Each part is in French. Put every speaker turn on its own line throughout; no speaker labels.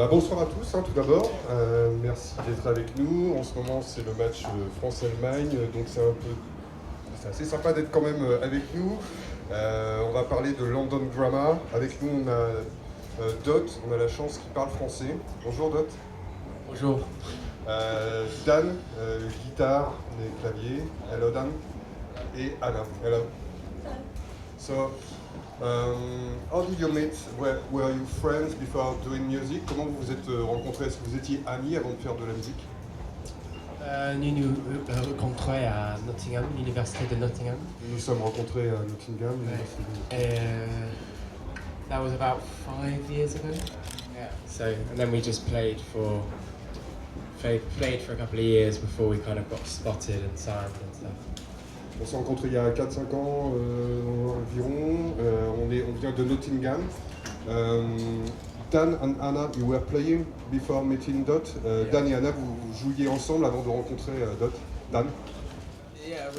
Bonsoir à tous, tout d'abord. Merci d'être avec nous. En ce moment, c'est le match France-Allemagne, donc c'est assez sympa d'être quand même avec nous. On va parler de London Grammar. Avec nous, on a Dot, on a la chance qu'il parle français. Bonjour Dot.
Bonjour.
Dan, guitare et clavier. Hello Dan. Et Anna. Hello. So, how did you meet? Were you friends before doing music? Comment vous vous êtes rencontrés? Est-ce que vous étiez amis avant de faire de la musique?
Nous nous rencontrés à Nottingham, l'université de Nottingham.
Nous nous sommes rencontrés à Nottingham.
That was about 5 years ago. Yeah. So, and then we just played for a couple of years before we kind of got spotted and signed and stuff.
On s'est rencontrés il y a 4-5 ans environ. On vient de Nottingham. Dan and Anna, you were playing before meeting Dot.
Yeah.
Dan et Anna, vous jouiez ensemble avant de rencontrer Dot. Dan?
Yeah,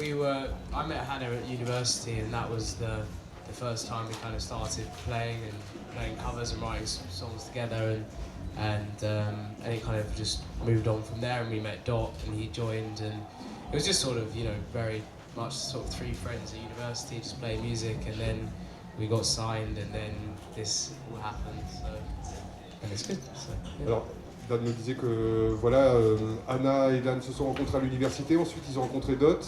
I met Hannah at university, and that was the first time we kind of started playing covers and writing songs together, and it kind of just moved on from there. And we met Dot, and he joined, and it was just sort of, very much sort of three friends at university just playing music, and then we got signed, and then this all happened, so and it's good. So, yeah.
Alors, Dan me disait que voilà, Anna et Dan se sont rencontrés à l'université, ensuite ils ont rencontré Dot,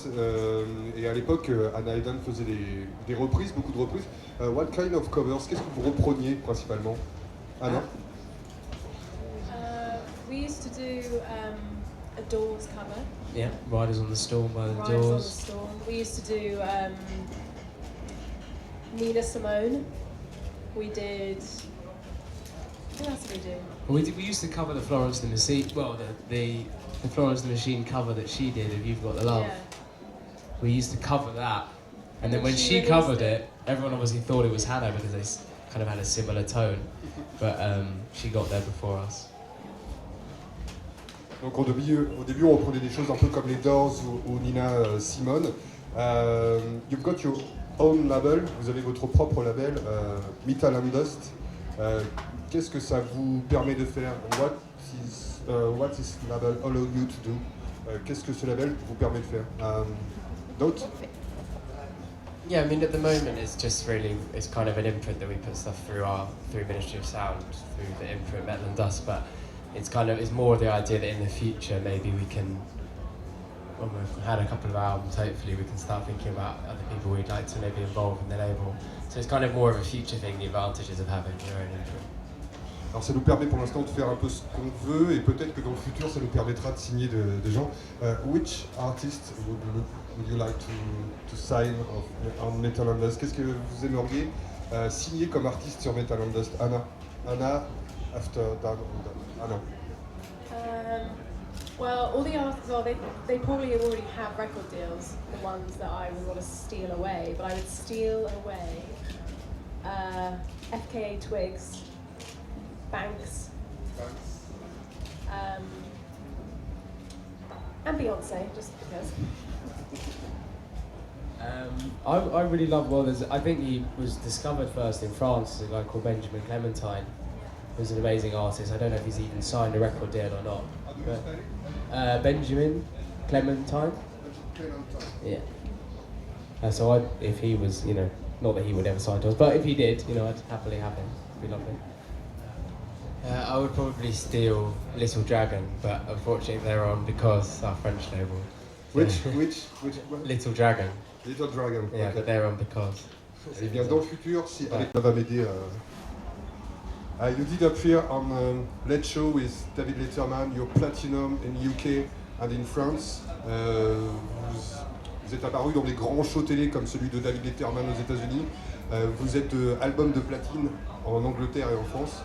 et à l'époque Anna et Dan faisaient des reprises, beaucoup de reprises. What kind of covers? Qu'est-ce que vous repreniez principalement? Anna?
We used to do a Doors cover.
Yeah, Riders on the Storm by the
Riders on the
Doors.
Storm. We used to do Nina Simone. We did. What else did we do?
We used to cover the Florence and the Machine. Well, the Florence and the Machine cover that she did of "You've Got the Love."
Yeah.
We used to cover that, and then when she
released
covered it, everyone obviously thought it was Hannah because they kind of had a similar tone, but she got there before us.
Donc au début, on reprenait des choses un peu comme les Doors ou Nina Simone. You've got your own label, vous avez votre propre label, Metal and Dust. Qu'est-ce que ça vous permet de faire? What this label allow you to do? Qu'est-ce que ce label vous permet de faire? D'autres?
Yeah, I mean at the moment it's kind of an imprint that we put stuff through Ministry of Sound, through the imprint Metal and Dust, but it's more of the idea that in the future maybe we can, when we've had a couple of albums, hopefully we can start thinking about other people we'd like to maybe involve in the label. So it's kind of more of a future thing, the advantages of having your own imprint.
Alors ça nous permet pour l'instant de faire un peu ce qu'on veut, et peut-être que dans le futur ça nous permettra de signer des gens. Which artist would you like to sign on Metal and Dust? Qu'est-ce que vous aimeriez signer comme artiste sur Metal and Dust? Anna, after Dan. Anna.
Well, all the artists, they probably already have record deals, the ones that I would want to steal away, but I would steal away FKA Twigs, Banks, and Beyonce, just because.
I really love, I think he was discovered first in France as a guy called Benjamin Clementine, who's an amazing artist. I don't know if he's even signed a record deal or not. But, Benjamin Clementine? Yeah. So if he was, not that he would ever sign to us, but if he did, I'd happily have him. It'd be lovely. I would probably steal Little Dragon, but unfortunately they're on Because, our French label.
Which
Little Dragon.
Little Dragon.
Yeah,
okay.
But they're on Because.
Et bien dans le futur, si Alex va m'aider you did appear on Let's Show with David Letterman, you're platinum in UK and in France. Vous êtes apparu dans des grands shows télé comme celui de David Letterman aux États-Unis. Vous êtes album de platine en Angleterre et en France.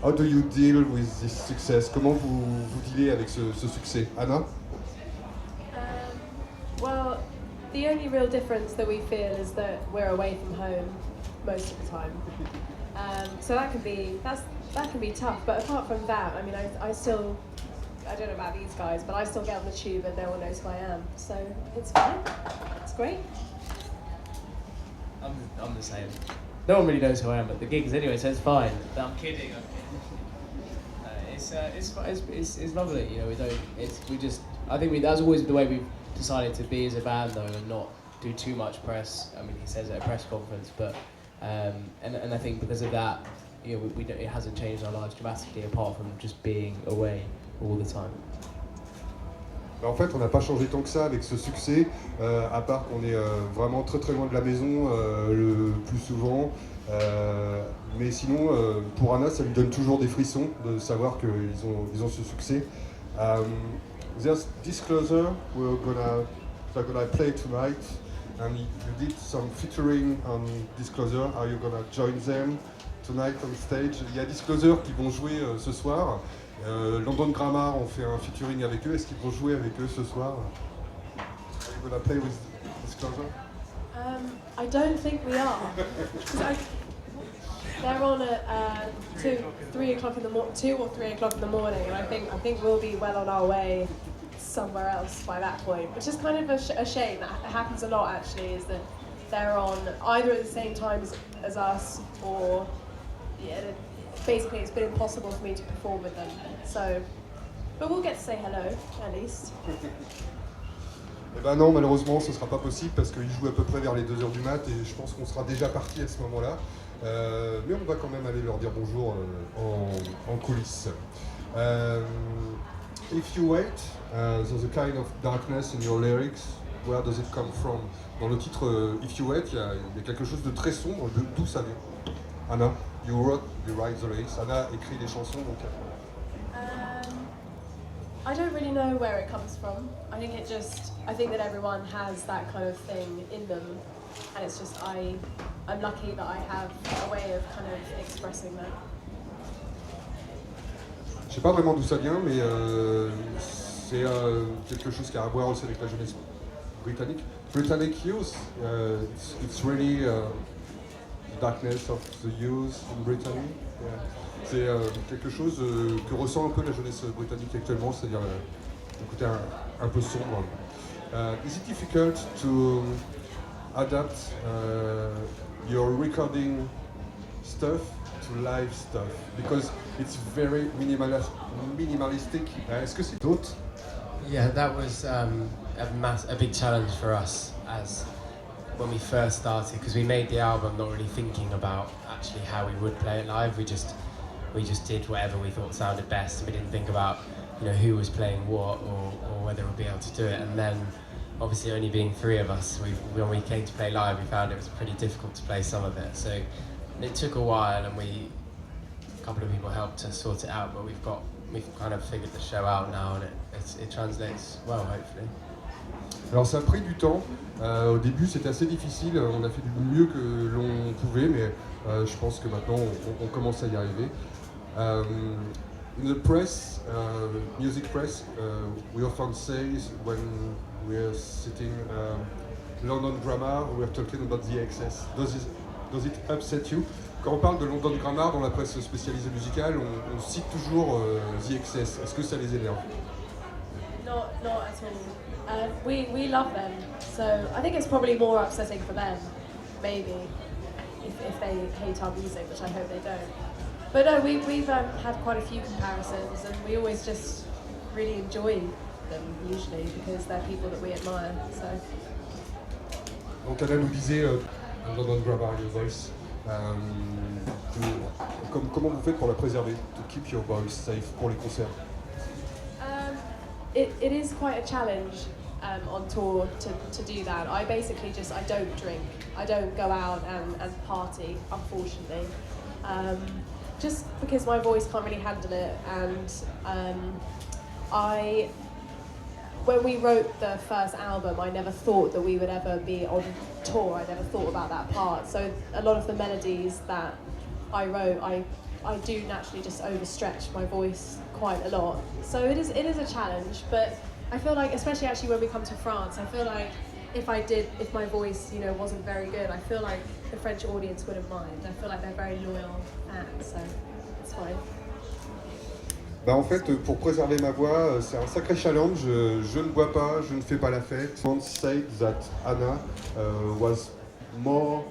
How do you deal with this success? Comment vous dealez avec ce succès? Anna?
Well, the only real difference that we feel is that we're away from home most of the time. So that can be tough. But apart from that, I mean, I don't know about these guys, but I still get on the tube and no one knows who I am. So it's fine. It's great.
I'm the same. No one really knows who I am at the gigs anyway, so it's fine. I'm kidding. It's lovely, you know. I think that's always the way we've decided to be as a band, though, and not do too much press. I mean, he says it at a press conference, but and I think because of that, you know, it hasn't changed our lives dramatically, apart from just being away all the time.
En fait, on n'a pas changé tant que ça avec ce succès, à part qu'on est vraiment très très loin de la maison le plus souvent. Mais sinon, pour Anna, ça lui donne toujours des frissons de savoir qu'ils ont ce succès. There's Disclosure they're gonna play tonight, and you did some featuring on Disclosure. Are you gonna join them tonight on stage? Il y a Disclosure qui vont jouer ce soir. London Grammar ont fait un featuring avec eux. Est-ce qu'ils vont jouer avec eux ce soir? Are you gonna play with Disclosure?
I don't think we are. They're on at 2 or 3 o'clock in the morning, and I think we'll be well on our way somewhere else by that point, which is kind of a shame. That happens a lot, actually, is that they're on either at the same time as us, or basically it's been impossible for me to perform with them. So, but we'll get to say hello at least.
Eh ben non, malheureusement, ce ne sera pas possible parce qu'ils jouent à peu près vers les 2h du mat et je pense qu'on sera déjà parti à ce moment-là. Mais on va quand même aller leur dire bonjour en coulisses. If you wait, there's a kind of darkness in your lyrics. Where does it come from? Dans le titre If you wait, il y a quelque chose de très sombre. D'où ça vient? Anna, you write the lyrics. Anna écrit des chansons, donc.
I don't really know where it comes from. I think that everyone has that kind of thing in them, and it's just I'm lucky that I have a way of kind of expressing that.
Je sais pas vraiment d'où ça vient, mais c'est quelque chose qui a à voir aussi avec la jeunesse britannique. Britannic youth, it's really the darkness of the youth in Britain. Yeah. C'est quelque chose que ressent un peu la jeunesse britannique actuellement, c'est-à-dire un côté un peu sombre. Is it difficult to adapt your recording stuff to live stuff? Because it's very minimalistic. Est-ce que c'est d'autres?
Yeah, that was a big challenge for us as when we first started, because we made the album not really thinking about actually how we would play it live. We just did whatever we thought sounded best. We didn't think about, you know, who was playing what or whether we'd be able to do it. And then, obviously, only being 3 of us, when we came to play live, we found it was pretty difficult to play some of it. So it took a while, and a couple of people helped us sort it out. But we've kind of figured the show out now, and it translates well, hopefully.
Alors ça a pris du temps. Au début, c'était assez difficile. On a fait du mieux que l'on pouvait, mais je pense que maintenant, on commence à y arriver. In the press, music press, we often say when we are sitting London Grammar, we are talking about the excess. Does it upset you? Quand on parle de London Grammar dans la presse spécialisée musicale, on cite toujours the excess. Est-ce que ça les énerve?
Not at all. We love them, so I think it's probably more upsetting for them, maybe, if they hate our music, which I hope they don't. But no, we've had quite a few comparisons, and we always just really enjoy them usually because they're people that we admire. So.
Donc Anna nous disait London Grammar, your voice. Comment vous faites pour la préserver, to keep your voice safe pour les concerts?
It is quite a challenge on tour to do that. I basically I don't drink. I don't go out and party, unfortunately. Just because my voice can't really handle it, and when we wrote the first album, I never thought that we would ever be on tour. I never thought about that part. So a lot of the melodies that I wrote, I do naturally just overstretch my voice quite a lot. So it is a challenge, but I feel like, especially actually when we come to France, I feel like if my voice, wasn't very good, I feel like the French audience wouldn't mind. I feel like they're very loyal fans, so it's fine.
Bah en fait, pour préserver ma voix, c'est un sacré challenge. Je ne bois pas, je ne fais pas la fête. Someone said that Anna was more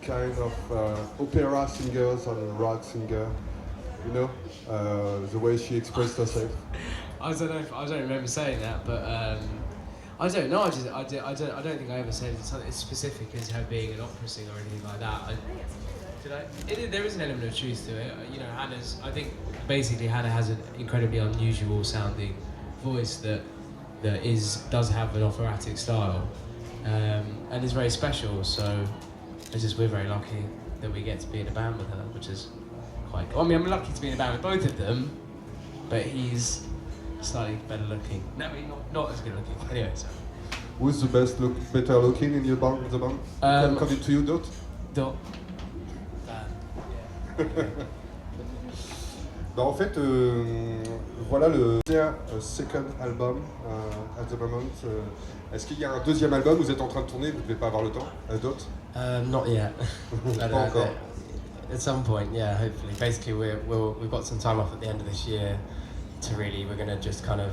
kind of opera singers and rock singer, you know, the way she expressed herself.
I don't know. I don't remember saying that, but I don't know. I don't think I ever said something as specific as her being an opera singer or anything like that. There is an element of truth to it. You know, I think basically Hannah has an incredibly unusual sounding voice that does have an operatic style, and is very special. So we're very lucky that we get to be in a band with her, which is quite cool. I mean, I'm lucky to be in a band with both of them, but he's slightly better looking. No, not as good looking. Anyway, so.
Who's the better looking in your band? The band? Coming to you, Dot.
Dot.
Bah en fait, voilà le second album at the moment. Est-ce qu'il y a un deuxième album? Vous êtes en train de tourner, vous ne devez pas avoir le temps, Dot?
Not yet.
Pas encore.
At some point, yeah, hopefully. Basically, we've got some time off at the end of this year to we're going to just kind of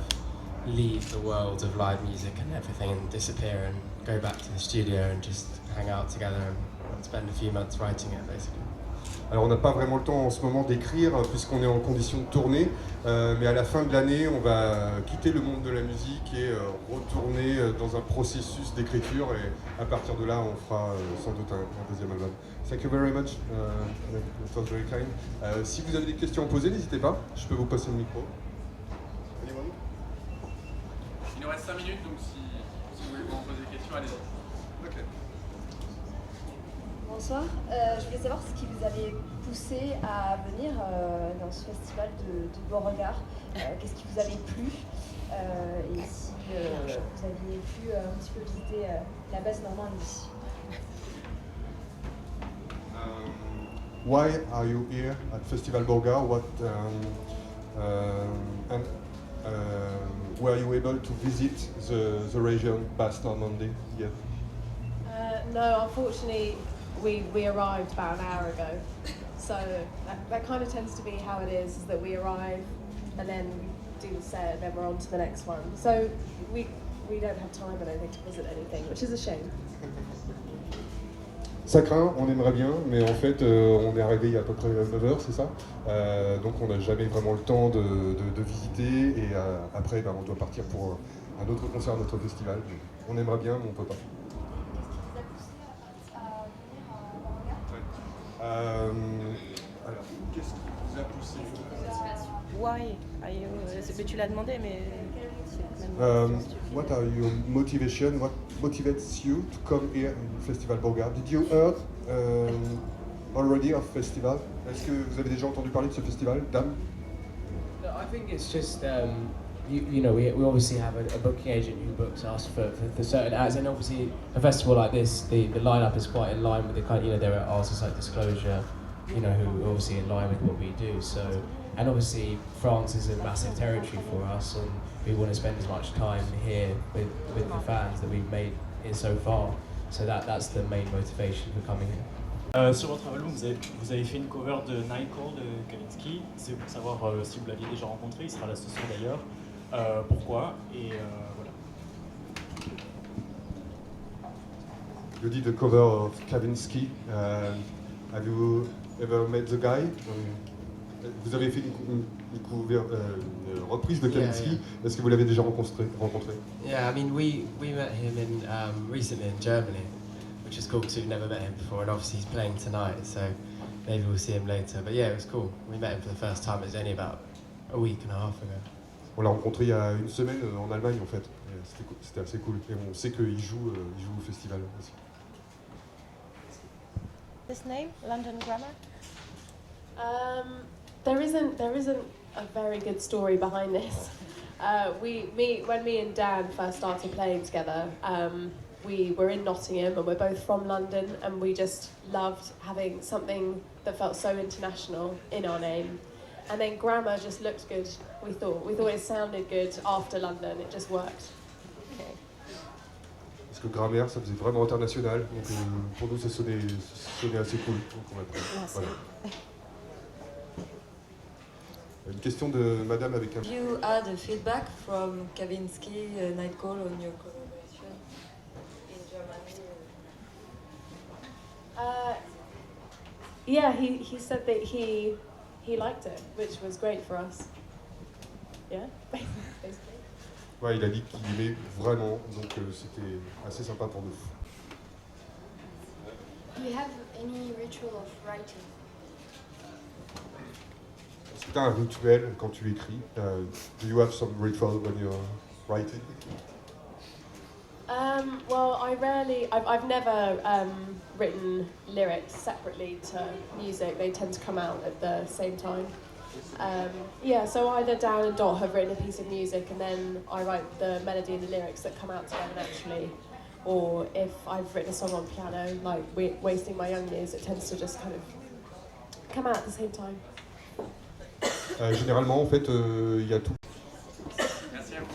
leave the world of live music and everything and disappear and go back to the studio and just hang out together and spend a few months writing it, basically.
Alors on n'a pas vraiment le temps en ce moment d'écrire puisqu'on est en condition de tourner, mais à la fin de l'année on va quitter le monde de la musique et retourner dans un processus d'écriture et à partir de là on fera sans doute un deuxième album. Thank you very much, it was very kind. Si vous avez des questions à poser, n'hésitez pas, je peux vous passer le micro. Anyone?
Il nous reste 5 minutes, donc si vous voulez vous poser des questions, allez-y.
Ok.
Bonsoir, je voulais savoir ce qui vous avait poussé à venir dans ce festival de Beauregard. Qu'est-ce qui vous avait plu et si vous aviez pu un petit peu visiter la base Normandie.
Why are you here at Festival Beauregard? Were you able to visit the region Basse Normandie yet?
No, unfortunately. We arrived about an hour ago, so that kind of tends to be how it is that we arrive and then we do the set and then we're on to the next one. So we don't have time, I don't think, to visit anything, which is a shame.
Ça craint, on aimerait bien, mais en fait on est arrivé il y a à peu près 9h, c'est ça, donc on n'a jamais vraiment le temps de visiter et après on doit partir pour un autre concert, notre festival. On aimerait bien, mais on ne peut pas. Alors, qu'est-ce qui vous a poussé?
Why are you? Mais tu l'as demandé, mais.
What are your motivation? What motivates you to come here in Festival Beauregard? Did you heard already of festival? Est-ce que vous avez déjà entendu parler de ce festival, Dame?
No, I think it's just you know, we obviously have a booking agent who books us for certain acts, and obviously a festival like this, the lineup is quite in line with the kind. You know, there are artists like Disclosure, you know, who are obviously in line with what we do. So, and obviously France is a massive territory for us, and we want to spend as much time here with the fans that we've made here so far. So that's the main motivation for coming here.
Sur votre album, vous avez fait une cover de Night Call de Kavinsky. C'est pour savoir si vous l'aviez déjà rencontré. Il sera là ce soir d'ailleurs. Pourquoi et voilà.
You did a cover of Kavinsky. Have you ever met the guy? Vous avez fait une reprise de Kavinsky.
Yeah.
Est-ce que vous l'avez déjà rencontré?
Yeah, I mean, we met him recently in Germany, which is cool because we've never met him before, and obviously he's playing tonight, so maybe we'll see him later. But yeah, it was cool. We met him for the first time. It was only about a week and a half ago.
On l'a rencontré il y a une semaine en Allemagne en fait. C'était assez cool. Et on sait qu'il joue au festival aussi.
His name, London Grammar.
There isn't a very good story behind this. When me and Dan first started playing together, we were in Nottingham and we're both from London, and we just loved having something that felt so international in our name. And then Grammar just looked good. We thought it sounded good after London. It just worked.
Okay.
Parce que Grammaire, ça faisait vraiment international. Donc pour nous, ça sonnait assez cool. Donc on a pris. Voilà. Une question de Madame avec un.
You had a feedback from Kavinsky Night Call on your collaboration in Germany?
Yeah, he said that he liked it, which was great for us. Yeah, basically.
Ouais, il a dit qu'il aimait vraiment, donc c'était assez sympa pour nous.
Do you have any ritual of writing?
Est-ce que tu as un rituel quand tu écris? Do you have some ritual when you're writing?
Well, I've never written lyrics separately to music. They tend to come out at the same time. Yeah, so either Dan and Dot have written a piece of music and then I write the melody and the lyrics that come out together naturally. Or if I've written a song on piano, like Wasting My Young Years, it tends to just kind of come out at the same time.
Généralement, en fait, il y a tout.
Merci à vous.